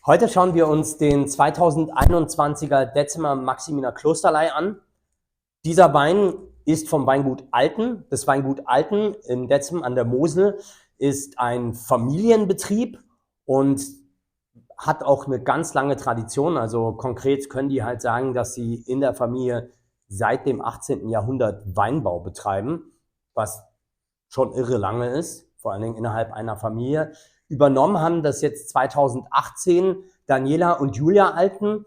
Heute schauen wir uns den 2021er Decima Maximiner Klosterlei an. Dieser Wein ist vom Weingut Alten. Das Weingut Alten in Detzem an der Mosel ist ein Familienbetrieb und hat auch eine ganz lange Tradition. Also konkret können die halt sagen, dass sie in der Familie seit dem 18. Jahrhundert Weinbau betreiben, was schon irre lange ist, vor allen Dingen innerhalb einer Familie. Übernommen haben das jetzt 2018 Daniela und Julia Alten,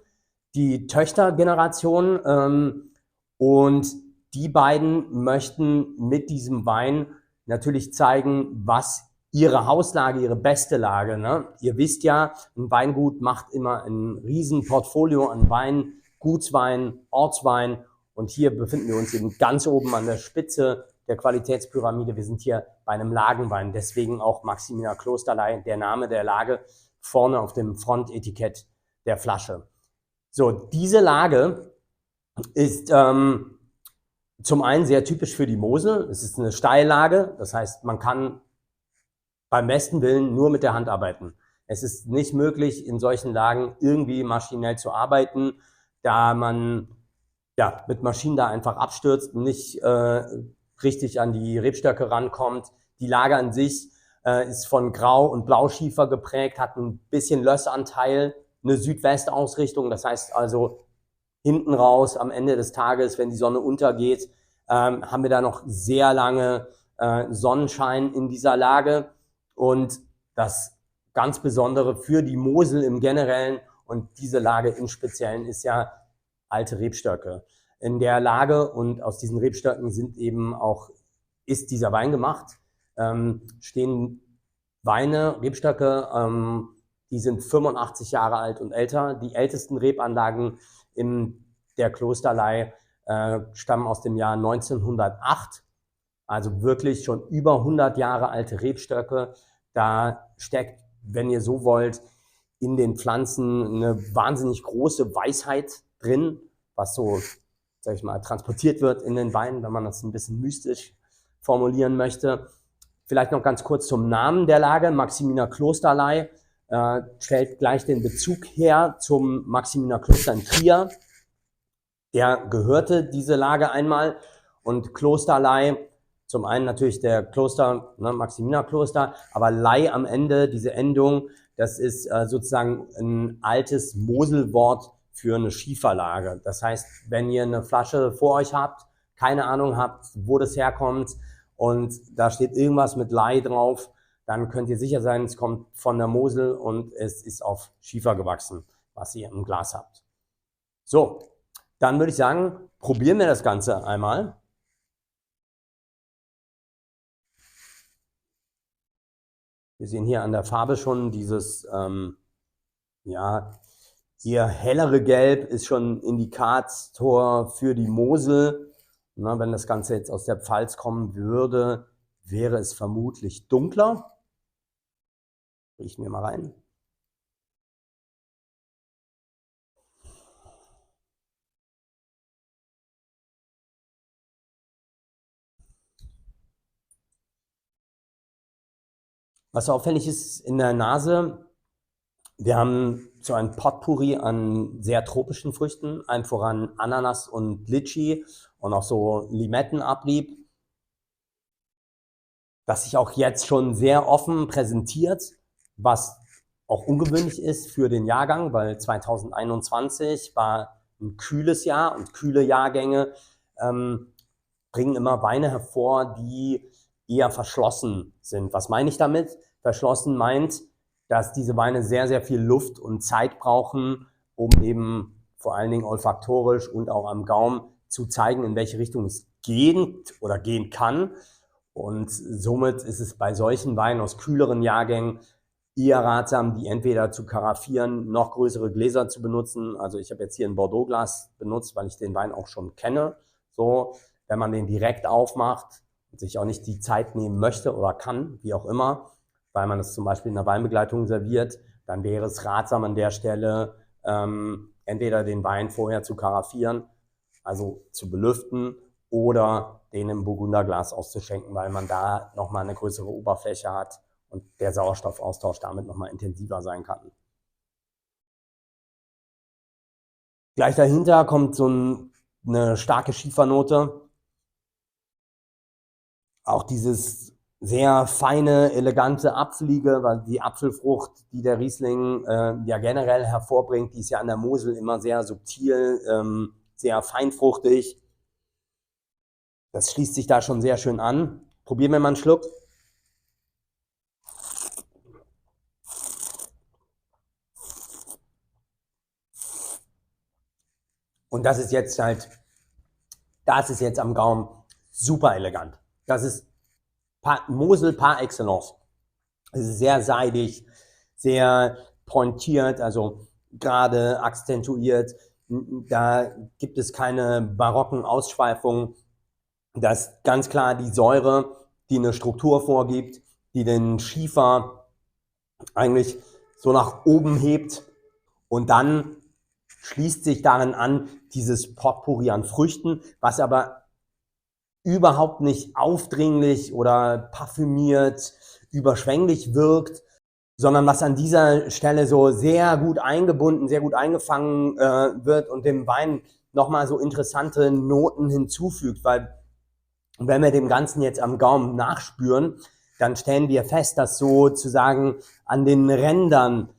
die Töchtergeneration. Und die beiden möchten mit diesem Wein natürlich zeigen, was ihre Hauslage, ihre beste Lage. Ne? Ihr wisst ja, ein Weingut macht immer ein riesen Portfolio an Wein, Gutswein, Ortswein. Und hier befinden wir uns eben ganz oben an der Spitze der Qualitätspyramide. Wir sind hier bei einem Lagenwein, deswegen auch Maximiner Klosterlei, der Name der Lage vorne auf dem Frontetikett der Flasche. So, diese Lage ist zum einen sehr typisch für die Mosel. Es ist eine Steillage, das heißt, man kann beim besten Willen nur mit der Hand arbeiten. Es ist nicht möglich, in solchen Lagen irgendwie maschinell zu arbeiten, da man ja mit Maschinen da einfach abstürzt und nicht richtig an die Rebstöcke rankommt. Die Lage an sich ist von Grau- und Blauschiefer geprägt, hat ein bisschen Lössanteil, eine Südwestausrichtung. Das heißt also, hinten raus am Ende des Tages, wenn die Sonne untergeht, haben wir da noch sehr lange Sonnenschein in dieser Lage. Und das ganz Besondere für die Mosel im Generellen und diese Lage im Speziellen ist ja alte Rebstöcke. In der Lage und aus diesen Rebstöcken ist dieser Wein gemacht. Stehen Weine, Rebstöcke, die sind 85 Jahre alt und älter. Die ältesten Rebanlagen in der Klosterlei stammen aus dem Jahr 1908. Also wirklich schon über 100 Jahre alte Rebstöcke. Da steckt, wenn ihr so wollt, in den Pflanzen eine wahnsinnig große Weisheit drin, was so, sag ich mal, transportiert wird in den Wein, wenn man das ein bisschen mystisch formulieren möchte. Vielleicht noch ganz kurz zum Namen der Lage. Maximiner Klosterlei stellt gleich den Bezug her zum Maximiner Kloster in Trier. Der gehörte diese Lage einmal und Klosterlei, zum einen natürlich der Kloster, ne, Maximinerkloster, aber Lei am Ende, diese Endung, das ist sozusagen ein altes Moselwort für eine Schieferlage. Das heißt, wenn ihr eine Flasche vor euch habt, keine Ahnung habt, wo das herkommt und da steht irgendwas mit Lei drauf, dann könnt ihr sicher sein, es kommt von der Mosel und es ist auf Schiefer gewachsen, was ihr im Glas habt. So, dann würde ich sagen, probieren wir das Ganze einmal. Wir sehen hier an der Farbe schon dieses, ja, hier hellere Gelb ist schon Indikator für die Mosel. Na, wenn das Ganze jetzt aus der Pfalz kommen würde, wäre es vermutlich dunkler. Riechen wir mal rein. Was auffällig ist in der Nase, wir haben so ein Potpourri an sehr tropischen Früchten, allen voran Ananas und Litschi und auch so Limettenabrieb, das sich auch jetzt schon sehr offen präsentiert, was auch ungewöhnlich ist für den Jahrgang, weil 2021 war ein kühles Jahr und kühle Jahrgänge bringen immer Weine hervor, die eher verschlossen sind. Was meine ich damit? Verschlossen meint, dass diese Weine sehr, sehr viel Luft und Zeit brauchen, um eben vor allen Dingen olfaktorisch und auch am Gaumen zu zeigen, in welche Richtung es geht oder gehen kann. Und somit ist es bei solchen Weinen aus kühleren Jahrgängen eher ratsam, die entweder zu karaffieren, noch größere Gläser zu benutzen. Also ich habe jetzt hier ein Bordeaux-Glas benutzt, weil ich den Wein auch schon kenne. So, wenn man den direkt aufmacht und sich auch nicht die Zeit nehmen möchte oder kann, wie auch immer, weil man es zum Beispiel in der Weinbegleitung serviert, dann wäre es ratsam an der Stelle, entweder den Wein vorher zu karaffieren, also zu belüften, oder den im Burgunderglas auszuschenken, weil man da nochmal eine größere Oberfläche hat und der Sauerstoffaustausch damit nochmal intensiver sein kann. Gleich dahinter kommt so eine starke Schiefernote. Auch dieses sehr feine, elegante Apfelige, weil die Apfelfrucht, die der Riesling ja generell hervorbringt, die ist ja an der Mosel immer sehr subtil, sehr feinfruchtig. Das schließt sich da schon sehr schön an. Probieren wir mal einen Schluck. Und das ist jetzt am Gaumen super elegant. Das ist Mosel par excellence. Es ist sehr seidig, sehr pointiert, also gerade akzentuiert. Da gibt es keine barocken Ausschweifungen. Da ist ganz klar die Säure, die eine Struktur vorgibt, die den Schiefer eigentlich so nach oben hebt. Und dann schließt sich darin an dieses Potpourri an Früchten, was aber überhaupt nicht aufdringlich oder parfümiert, überschwänglich wirkt, sondern was an dieser Stelle so sehr gut eingebunden, sehr gut eingefangen wird und dem Wein nochmal so interessante Noten hinzufügt, weil wenn wir dem Ganzen jetzt am Gaumen nachspüren, dann stellen wir fest, dass sozusagen an den Rändern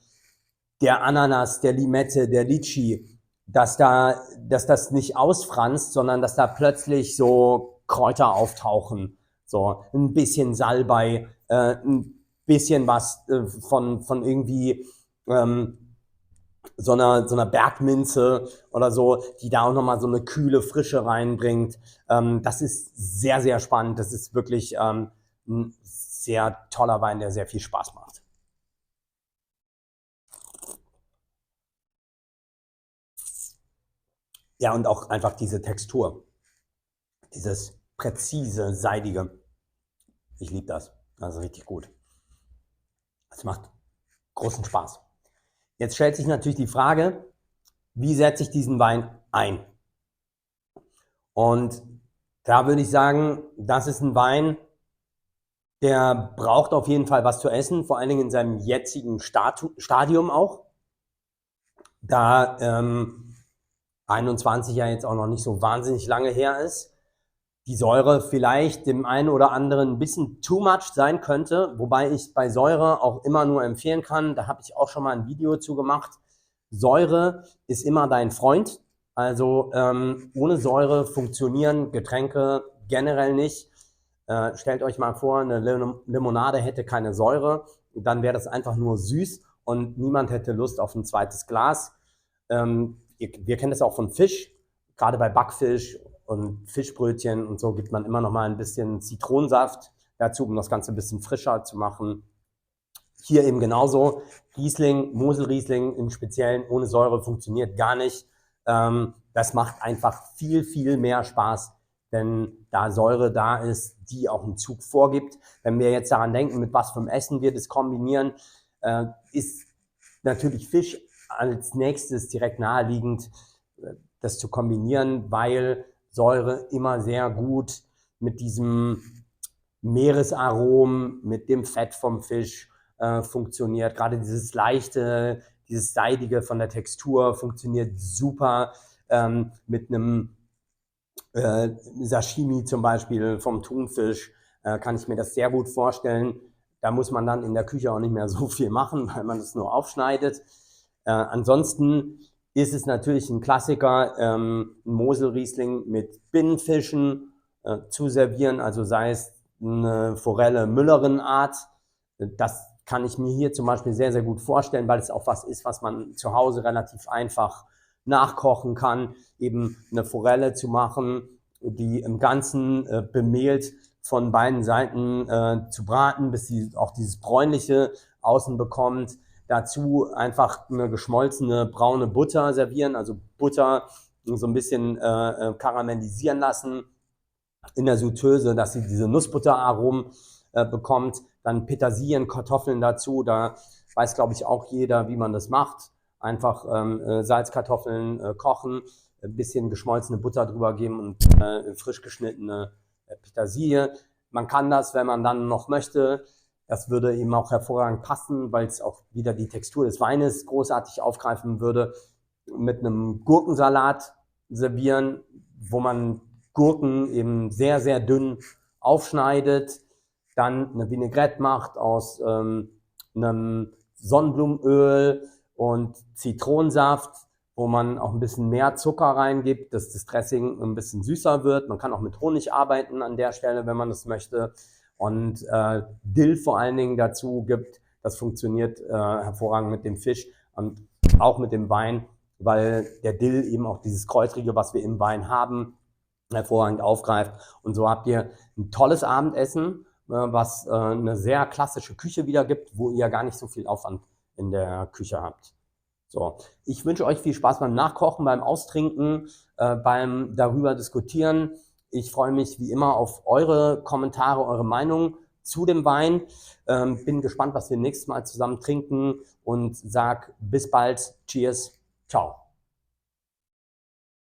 der Ananas, der Limette, der Litschi, dass das nicht ausfranst, sondern dass da plötzlich so Kräuter auftauchen. So ein bisschen Salbei, ein bisschen was von irgendwie so einer Bergminze oder so, die da auch nochmal so eine kühle Frische reinbringt. Das ist sehr, sehr spannend. Das ist wirklich ein sehr toller Wein, der sehr viel Spaß macht. Ja, und auch einfach diese Textur, dieses präzise, seidige. Ich liebe das. Das ist richtig gut. Es macht großen Spaß. Jetzt stellt sich natürlich die Frage, wie setze ich diesen Wein ein? Und da würde ich sagen, das ist ein Wein, der braucht auf jeden Fall was zu essen, vor allen Dingen in seinem jetzigen Stadium auch. Da 21 ja jetzt auch noch nicht so wahnsinnig lange her ist. Die Säure vielleicht dem einen oder anderen ein bisschen too much sein könnte, wobei ich bei Säure auch immer nur empfehlen kann, da habe ich auch schon mal ein Video zu gemacht, Säure ist immer dein Freund, also ohne Säure funktionieren Getränke generell nicht. Stellt euch mal vor, eine Limonade hätte keine Säure, dann wäre das einfach nur süß und niemand hätte Lust auf ein zweites Glas. Wir kennen das auch von Fisch, gerade bei Backfisch und Fischbrötchen und so gibt man immer noch mal ein bisschen Zitronensaft dazu, um das Ganze ein bisschen frischer zu machen. Hier eben genauso. Riesling, Moselriesling im Speziellen ohne Säure funktioniert gar nicht. Das macht einfach viel, viel mehr Spaß, wenn da Säure da ist, die auch einen Zug vorgibt. Wenn wir jetzt daran denken, mit was für einem Essen wir das kombinieren, ist natürlich Fisch als nächstes direkt naheliegend, das zu kombinieren, weil Säure immer sehr gut mit diesem Meeresarom, mit dem Fett vom Fisch funktioniert. Gerade dieses leichte, dieses seidige von der Textur funktioniert super mit einem Sashimi zum Beispiel vom Thunfisch. Kann ich mir das sehr gut vorstellen. Da muss man dann in der Küche auch nicht mehr so viel machen, weil man es nur aufschneidet. Ansonsten ist es natürlich ein Klassiker, ein Moselriesling mit Binnenfischen zu servieren, also sei es eine Forelle Müllerin-Art. Das kann ich mir hier zum Beispiel sehr, sehr gut vorstellen, weil es auch was ist, was man zu Hause relativ einfach nachkochen kann. Eben eine Forelle zu machen, die im Ganzen bemehlt von beiden Seiten zu braten, bis sie auch dieses bräunliche außen bekommt. Dazu einfach eine geschmolzene braune Butter servieren, also Butter so ein bisschen karamellisieren lassen in der Sauteuse, dass sie diese Nussbutteraromen bekommt. Dann Petersilien, Kartoffeln dazu. Da weiß, glaube ich, auch jeder, wie man das macht. Einfach Salzkartoffeln kochen, ein bisschen geschmolzene Butter drüber geben und frisch geschnittene Petersilie. Man kann das, wenn man dann noch möchte, das würde eben auch hervorragend passen, weil es auch wieder die Textur des Weines großartig aufgreifen würde. mit einem Gurkensalat servieren, wo man Gurken eben sehr, sehr dünn aufschneidet, dann eine Vinaigrette macht aus einem Sonnenblumenöl und Zitronensaft, wo man auch ein bisschen mehr Zucker reingibt, dass das Dressing ein bisschen süßer wird. Man kann auch mit Honig arbeiten an der Stelle, wenn man das möchte. Und Dill vor allen Dingen dazu gibt. Das funktioniert hervorragend mit dem Fisch und auch mit dem Wein, weil der Dill eben auch dieses Kräutrige, was wir im Wein haben, hervorragend aufgreift. Und so habt ihr ein tolles Abendessen, was eine sehr klassische Küche wiedergibt, wo ihr gar nicht so viel Aufwand in der Küche habt. So, ich wünsche euch viel Spaß beim Nachkochen, beim Austrinken, beim darüber diskutieren. Ich freue mich wie immer auf eure Kommentare, eure Meinung zu dem Wein. Bin gespannt, was wir nächstes Mal zusammen trinken und sag bis bald. Cheers. Ciao.